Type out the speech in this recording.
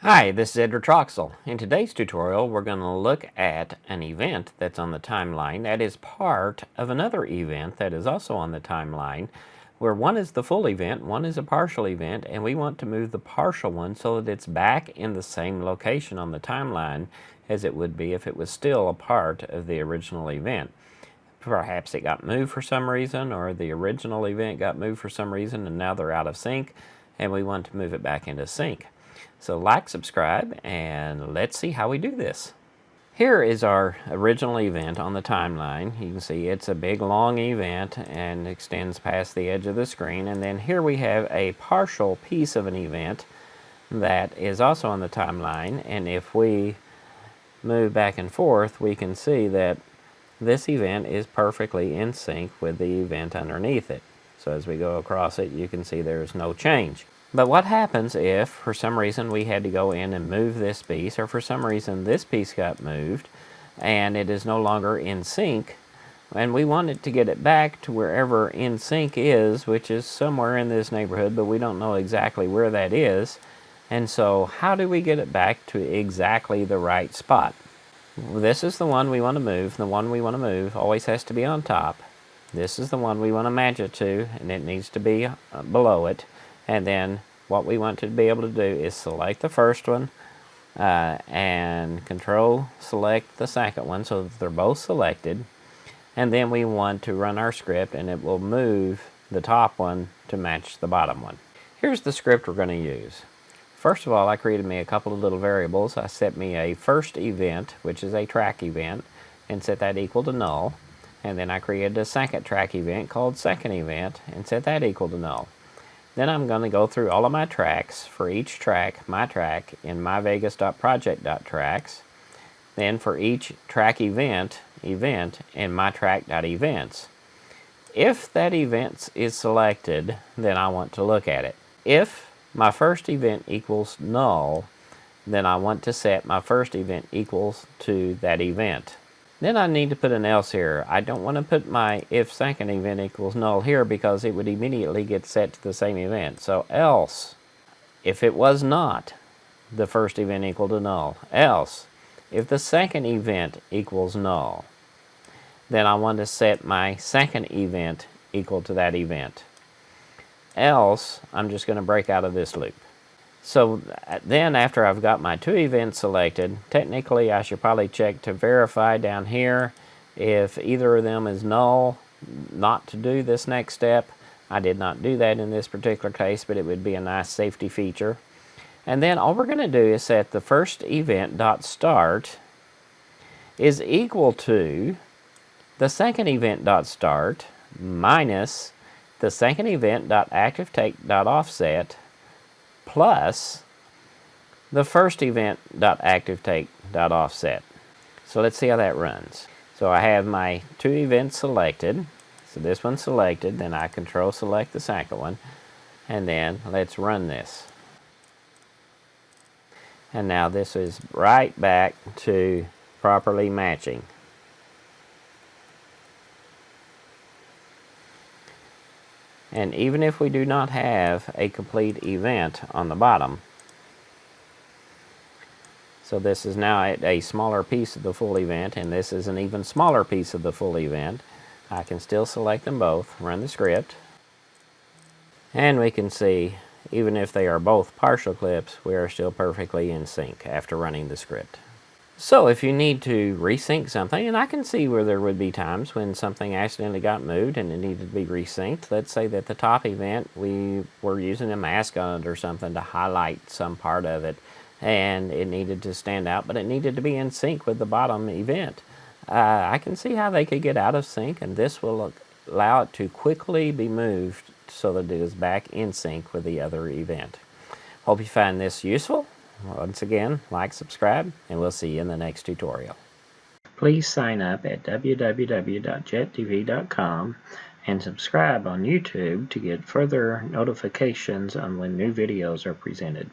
Hi, this is Edward Troxel. In today's tutorial, we're going to look at an event that's on the timeline that is part of another event that is also on the timeline, where one is the full event, one is a partial event, and we want to move the partial one so that it's back in the same location on the timeline as it would be if it was still a part of the original event. Perhaps it got moved for some reason, or the original event got moved for some reason, and now they're out of sync, and we want to move it back into sync. So like, subscribe, and let's see how we do this. Here is our original event on the timeline. You can see it's a big long event and extends past the edge of the screen. And then here we have a partial piece of an event that is also on the timeline. And if we move back and forth, we can see that this event is perfectly in sync with the event underneath it. So as we go across it, you can see there's no change. But what happens if, for some reason, we had to go in and move this piece, or for some reason this piece got moved, and it is no longer in sync, and we wanted to get it back to wherever in sync is, which is somewhere in this neighborhood, but we don't know exactly where that is. And so how do we get it back to exactly the right spot? This is the one we want to move. The one we want to move always has to be on top. This is the one we want to match it to, and it needs to be below it. And then what we want to be able to do is select the first one and control select the second one so that they're both selected. And then we want to run our script, and it will move the top one to match the bottom one. Here's the script we're going to use. First of all, I created me a couple of little variables. I set me a first event, which is a track event, and set that equal to null. And then I created a second track event called second event and set that equal to null. Then I'm going to go through all of my tracks. For each track, my track in myvegas.project.tracks. Then for each track event in mytrack.events. If that event is selected, then I want to look at it. If my first event equals null, then I want to set my first event equals to that event. Then I need to put an else here. I don't want to put my if second event equals null here because it would immediately get set to the same event. So else, if it was not the first event equal to null, else, if the second event equals null, then I want to set my second event equal to that event. Else, I'm just going to break out of this loop. So then after I've got my two events selected, technically I should probably check to verify down here if either of them is null, not to do this next step. I did not do that in this particular case, but it would be a nice safety feature. And then all we're going to do is set the first event.start is equal to the second event.start minus the second event.activeTake.offset plus the first event.activeTake.offset. So let's see how that runs. So I have my two events selected. So this one's selected, then I control select the second one, and then let's run this. And now this is right back to properly matching. And even if we do not have a complete event on the bottom, so this is now a smaller piece of the full event, and this is an even smaller piece of the full event, I can still select them both, run the script, and we can see, even if they are both partial clips, we are still perfectly in sync after running the script. So if you need to resync something, and I can see where there would be times when something accidentally got moved and it needed to be resynced. Let's say that the top event, we were using a mask on it or something to highlight some part of it, and it needed to stand out, but it needed to be in sync with the bottom event. I can see how they could get out of sync, and this will allow it to quickly be moved so that it is back in sync with the other event. Hope you find this useful. Once again, like, subscribe, and we'll see you in the next tutorial. Please sign up at www.JETDV.com and subscribe on YouTube to get further notifications on when new videos are presented.